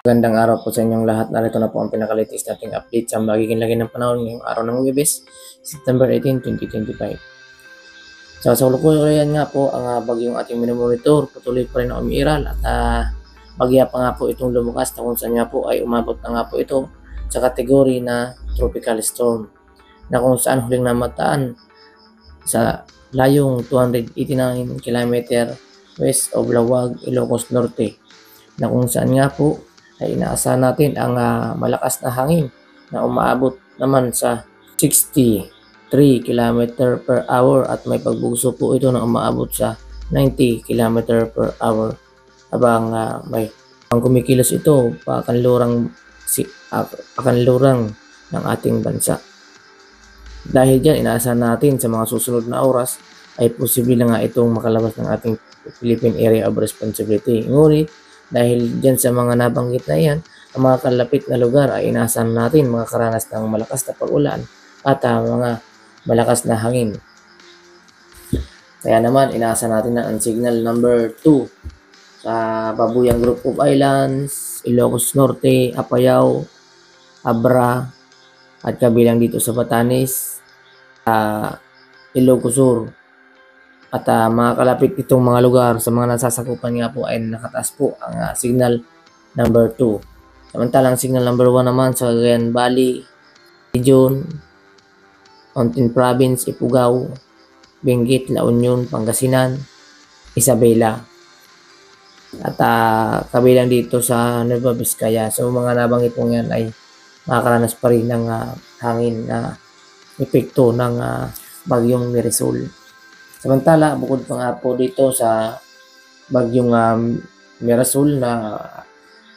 Magandang araw po sa inyong lahat. Narito na po ang pinaka-latest nating update sa magiging lagay ng panahon ngayong araw ng Huwebes, September 18, 2025. Sa kasalukuyan nga po, ang bagyong ating minomonitor, patuloy pa rin na umiiral at bagya pa nga po itong lumukas na kung saan nga po ay umabot na nga po ito sa kategory na tropical storm, na kung saan huling namataan sa layong 289 km west of Lawag, Ilocos Norte, na kung saan nga po ay inaasahan natin ang malakas na hangin na umaabot naman sa 63 km per hour at may pagbugso po ito na umaabot sa 90 km per hour, habang may ang kumikilos ito pakanlurang ng ating bansa. Dahil dyan, inaasahan natin sa mga susunod na oras ay posible na nga itong makalabas ng ating Philippine Area of Responsibility. Ngunit dahil dyan sa mga nabanggit na yan, ang mga kalapit na lugar ay inaasahan natin makakaranas ng malakas na pag-ulan at mga malakas na hangin. Kaya naman, inaasahan natin na ang signal number 2 sa Babuyang Group of Islands, Ilocos Norte, Apayao, Abra, at kabilang dito sa Batanes, Ilocos Sur. At mga kalapit itong mga lugar sa mga nasasakupan nga po ay nakataas po ang signal number 2. Samantalang signal number 1 naman sa Cagayan Valley Region, Mountain Province, Ifugao, Benguet, La Union, Pangasinan, Isabela. At kabilang dito sa Nueva Vizcaya. So mga nabanggit po yan ay makakaranas pa rin ng hangin na epekto ng bagyong Mirisol. Samantala, bukod pa nga po dito sa bagyong Mirisol na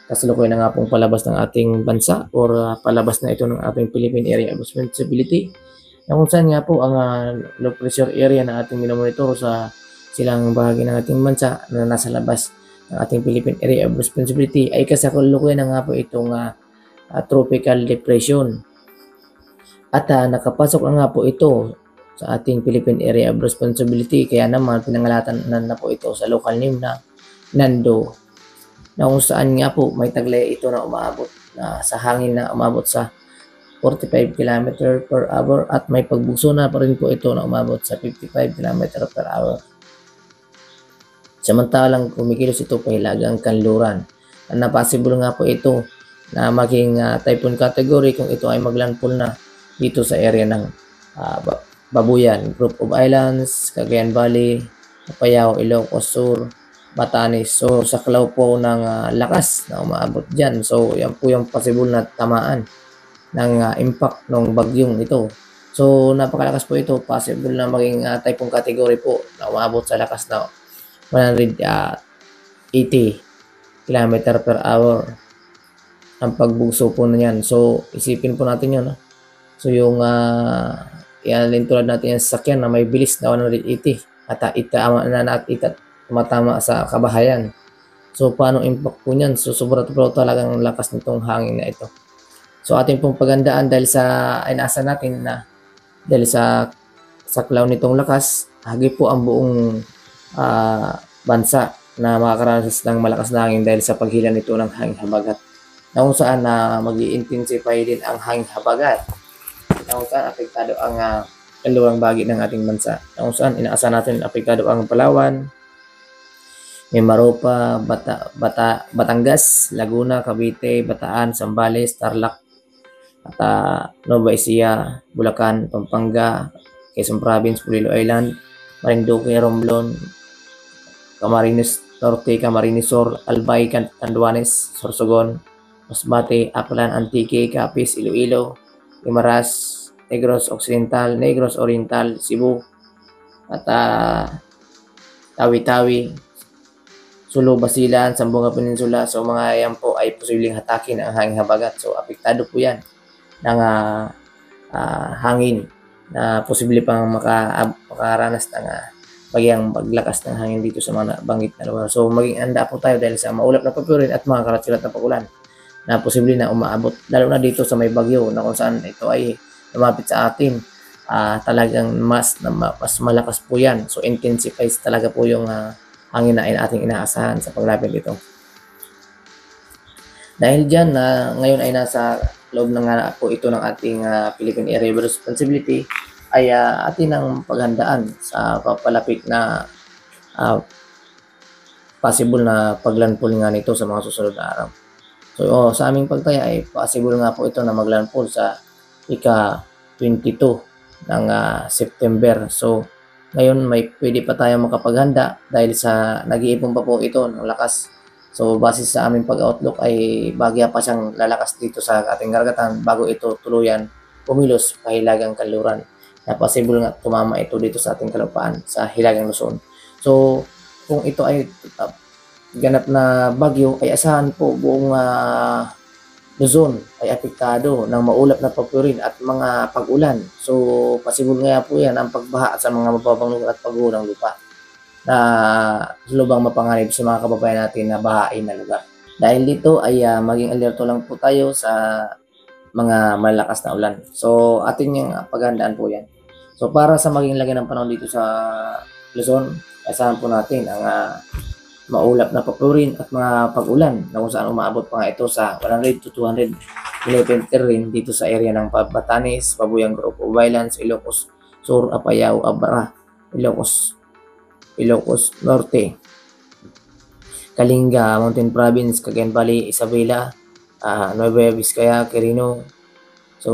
kasalukuyan na nga pong palabas ng ating bansa or palabas na ito ng ating Philippine Area of Responsibility, na kung saan nga po ang low pressure area na ating minomonitor sa silang bahagi ng ating bansa na nasa labas ng ating Philippine Area of Responsibility ay kasalukuyan na nga po itong tropical depression. At nakapasok na nga po ito sa ating Philippine Area of Responsibility, kaya naman pinangalatan na po ito sa local name na Nando, na kung saan nga po may taglay ito na umaabot sa hangin na umabot sa 45 km per hour at may pagbugso na pa rin po ito na umabot sa 55 km per hour. Samantalang kumikilos ito pa hilagang kanluran. Na possible nga po ito na maging typhoon category kung ito ay maglandfall na dito sa area ng Babuyan Group of Islands, Cagayan Valley, Apayao, Ilocos Sur, Batanes. So saklaw po ng lakas na umaabot dyan. So yan po yung possible na tamaan ng impact ng bagyong ito. So napakalakas po ito. Possible na maging typhoon category po na umaabot sa lakas na 180 km per hour ang pagbugso po na yan. So isipin po natin yun. So yung yan tulad natin yung sasakyan na may bilis na 180 at tumatama sa kabahayan. So paano impact po niyan? So sobrang talagang lakas nitong hangin na ito. So ating pong pagandaan dahil sa inaasahan natin na dahil sa saklaw nitong lakas, hagi po ang buong bansa na makakaranas ng malakas na hangin dahil sa paghila nito ng hangin habagat, na kung saan mag-i-intensify din ang hangin habagat, na kung saan apektado ang kaluwang bahagi ng ating bansa, na kung saan inaasahan natin apektado ang Palawan, Mimaropa, Batangas, Laguna, Cavite, Bataan, Zambales, Tarlac, at Nueva Ecija, Bulacan, Pampanga, Quezon Province, Iloilo Island, Marinduque, Romblon, Camarines Norte, Camarines Sur, Albay, Catanduanes, Sorsogon, Masbate, Aklan, Antique, Capiz, Iloilo, Guimaras, Negros Occidental, Negros Oriental, Cebu, at Tawi-Tawi, Sulu, Basilan, Zamboanga Peninsula. So mga yan po ay posibleng hatakin ang hangin habagat. So apektado po yan ng hangin na posible pang makaranas ng bagyang paglakas ng hangin dito sa mga banggit na lugar. So maging handa po tayo dahil sa maulap na papurin at mga karat-silat na pagulan na posible na umaabot, lalo na dito sa may bagyo na kung saan ito ay lumapit sa atin. Talagang mas malakas po yan. So intensifies talaga po yung hangin na ating inaasahan sa paglapit dito. Dahil diyan na ngayon ay nasa loob na nga po ito ng ating Philippine Area of Responsibility, ay atin ang paghandaan sa papalapit na possible na paglandfall nga nito sa mga susunod na araw. So sa aming pagtaya ay possible nga po ito na maglandfall sa ika-22 ng September. So ngayon may pwede pa tayong makapaghanda dahil sa nag-iipon pa po ito ng lakas. So base sa aming pag-outlook ay bagya pa siyang lalakas dito sa ating karagatan bago ito tuluyan pumilos pa Hilagang Kanluran. Na possible nga tumama ito dito sa ating kalupaan sa Hilagang Luzon. So kung ito ay ganap na bagyo ay asahan po buong Luzon ay apektado ng maulap na papurin at mga pag-ulan. So possible nga po yan ang pagbaha sa mga mababang lugar at pagguho ng lupa na lubang mapanganib sa mga kababayan natin na bahain na lugar. Dahil dito ay maging alerto lang po tayo sa mga malakas na ulan. So atin yung paghandaan po yan. So para sa maging lagay ng panahon dito sa Luzon, asahan po natin ang maulap na papurin at mga pag-ulan na kung saan umaabot pa nga ito sa 100 to 200 mm rin dito sa area ng Batanes, Pabuyang Group of Islands, Ilocos Sur, Apayao, Abra, Ilocos Norte, Kalinga, Mountain Province, Cagayan Valley, Isabela, Nueva Vizcaya, Quirino. So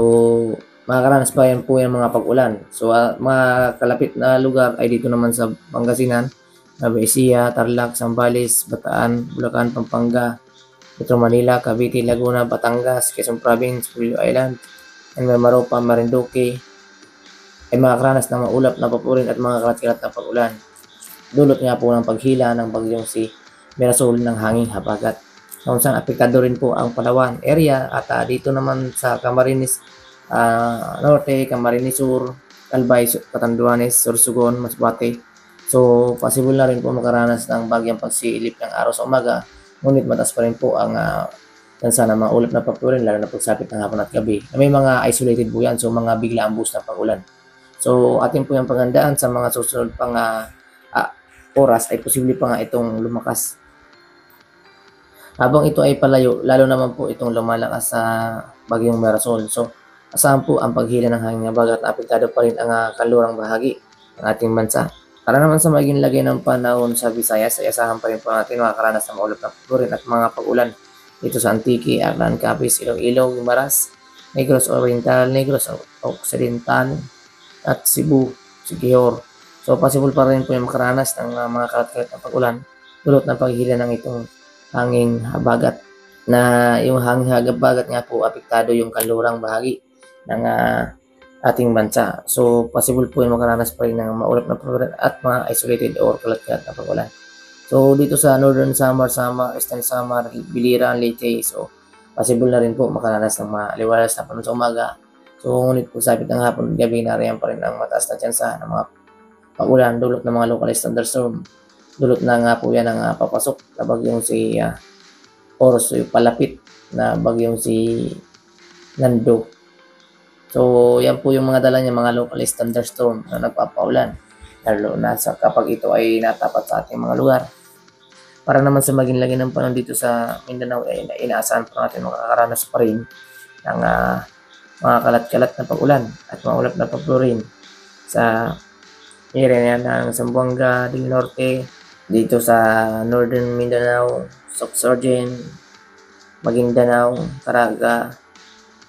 makakaranas pa yan po yung mga pag-ulan. So mga kalapit na lugar ay dito naman sa Pangasinan, Nueva Ecija, Tarlac, Zambales, Bataan, Bulacan, Pampanga, Metro Manila, Cavite, Laguna, Batangas, Quezon Province, Pulo Island, and Maropa, Marinduque ay makakaranas ng maulap na papurin at mga kalat-kalat na pag-ulan. Dulot nga po ng paghila ng bagyong si Mirasol ng hanging habagat. Kung saan apektado rin po ang Palawan area at dito naman sa Camarines Norte, Camarines Sur, Albay, Catanduanes, Sorsogon, Masbate. So possible na rin po makaranas ng bagyang pagsilip ng araw sa umaga, ngunit mataas pa rin po ang tansa ng mga ulap na papurin lalo na pagsapit ng hapon at gabi. May mga isolated po yan, so mga biglaang boost ng pag-ulan. So atin po yung paghandaan sa mga susunod pang oras ay posible pa nga itong lumakas. Habang ito ay palayo, lalo naman po itong lumalakas sa bagyong Mirasol. So asahan po ang paghila ng hangin habagat na apektado pa rin ang kanlurang bahagi ng ating bansa. Para naman sa maging lagay ng panahon sa Visayas ay asahan pa rin po natin makakaranas ng maulap na papurin at mga pag-ulan dito sa Antique, Aklan, Capiz, Iloilo, Guimaras, Negros Oriental, Negros Occidental at Cebu, Siquijor. So possible pa rin po yung makaranas ng mga kalat-kalat na pag-ulan dulot ng paghila ng itong hanging habagat na yung hanging habagat nga po apektado yung kanlurang bahagi ng ating bansa. So possible po yung makaranas pa rin ng maulap na pag-ulan at mga isolated or kalat-kalat na pag-ulan. So dito sa Northern Samar, Eastern Samar, Biliran, Leyte, so possible na rin po makaranas ng maliwalas na panahon sa umaga. So ngunit po sabit ng hapon at gabi nariyan pa rin ang mataas na tsansa ng mga pag-ulan dulot ng mga localized thunderstorm. Dulot na nga po yan ang papasok na bagyong si so palapit na bagyong si Nando. So yan po yung mga dala niya, mga localized thunderstorm na nagpapaulan lalo na sa kapag ito ay natapat sa ating mga lugar. Para naman sa maging lagi ng panahon dito sa Mindanao ay inaasahan po natin makakaranas pa rin ng mga kalat-kalat na pag-ulan at maulap na pagpurin sa area ng Zamboanga del Norte, dito sa Northern Mindanao, Sorsogon, Maguindanao, Caraga,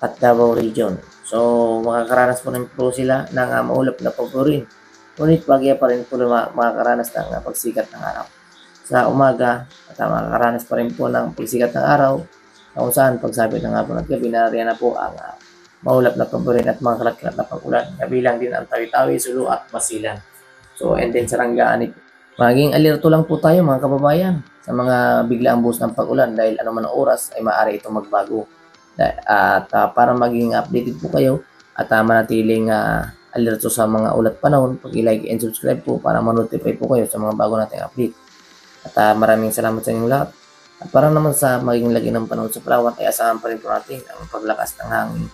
at Davao Region. So makakaranas po rin po sila ng maulap na pagpurin. Ngunit bagya pa rin po makakaranas ng pagsikat ng araw. Sa umaga at makakaranas pa rin po ng pagsikat ng araw kung saan pagsabit ng hapon at gabi nariyan na po ang maulap na pagpurin at mga kalat-kalat na pag-ulan. Kabilang din ang Tawi-Tawi, Sulu at Basilan. So and then Sarangani. Maging alerto lang po tayo mga kababayan sa mga biglaang buhos ng pag-ulan dahil anuman ang oras ay maaari itong magbago. At para maging updated po kayo at manatiling alerto sa mga ulat panahon, pag-like and subscribe po para ma-notify po kayo sa mga bago nating update. At maraming salamat sa inyong lahat. At para naman sa maging lagi ng panahon sa Palawan ay asahan pa rin po natin ang paglakas ng hangin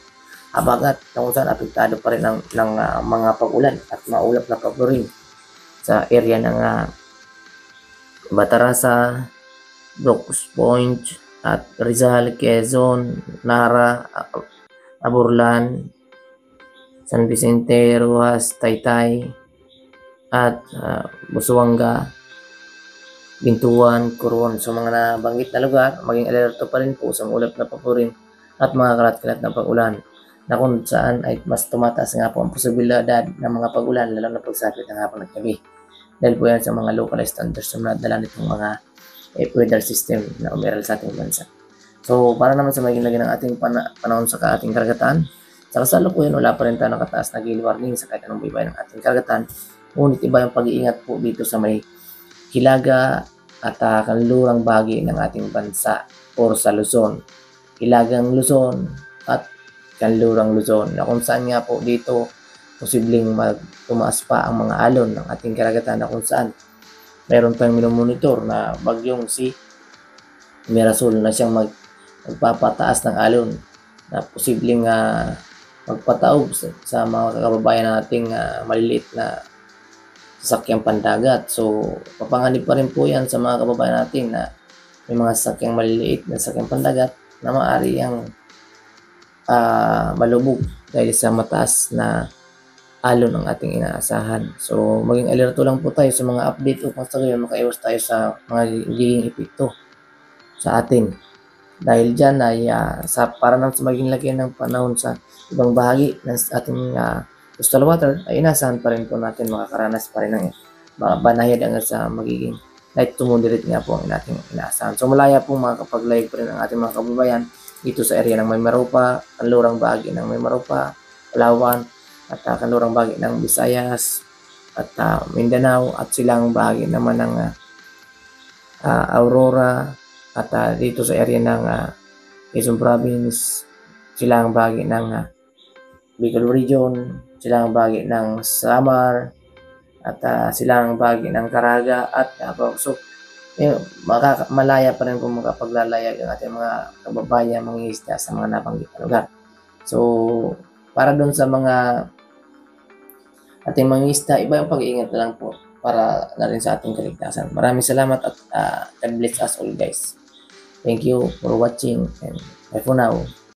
habagat kung saan apektado pa rin ng mga pag-ulan at maulap na pagpurin sa area ng Batarasa, Brooks Point, at Rizal, Quezon, Nara, Aburlan, San Vicente, Rojas, Taytay, at Busuanga, Bintuan, Coron. So mga nabanggit na lugar, maging alerto pa rin po sa ulap na papurin at mga kalat-kalat na pag-ulan na kung saan ay mas tumataas nga po ang posibilidad ng mga pag-ulan lalo na pagsapit ng hapon at gabi. Dahil po yan sa mga localized thunderstorm na dala nitong mga weather system na umiral sa ating bansa. So para naman sa maging lagi ng ating panahon sa ating karagatan, sa kasalukuyan wala pa rin tayo nakataas na gale warning sa kahit anong buybay ng ating karagatan. Ngunit iba yung pag-iingat po dito sa may Hilaga at kanlurang bahagi ng ating bansa or sa Luzon. Hilagang Luzon at kanlurang Luzon na kung saan nga po dito posibleng tumaas pa ang mga alon ng ating karagatan na kung saan meron tayong minomonitor na bagyong si Mirasol na siyang magpapataas ng alon na posibleng magpataob sa mga kababayan nating maliliit na sasakyang pandagat. So, papanganib pa rin po yan sa mga kababayan natin na may mga sasakyang maliliit na sasakyang pandagat na maaari ang malubog dahil sa mataas na alon ng ating inaasahan. So, maging alerto lang po tayo sa mga update upang sa ngayon makaiwas tayo sa mga giging epekto sa atin. Dahil dyan ay para naman sa maging lagyan ng panahon sa ibang bahagi ng ating coastal water ay inasahan pa rin po natin makakaranas pa rin ng banayad hanggang sa magiging light to moderate nga po ang ating inaasahan. So malaya po makakapaglayag pa rin ang ating mga kababayan dito sa area ng Maymaropa, kanlurang bahagi ng Maymaropa, Palawan, at kanlurang bahagi ng Visayas at Mindanao at silang bahagi naman ng Aurora at dito sa area ng Quezon Province, silang bahagi ng Bicol Region, silang bahagi ng Samar at silang bahagi ng Caraga at so malaya pa rin po makapaglalayag ang ating mga kababayan mangingisda sa mga nabanggit na lugar. So para doon sa mga ating mangingisda, iba yung pag-iingat na lang po para na rin sa ating kaligtasan. Maraming salamat at God bless us all guys. Thank you for watching and bye for now.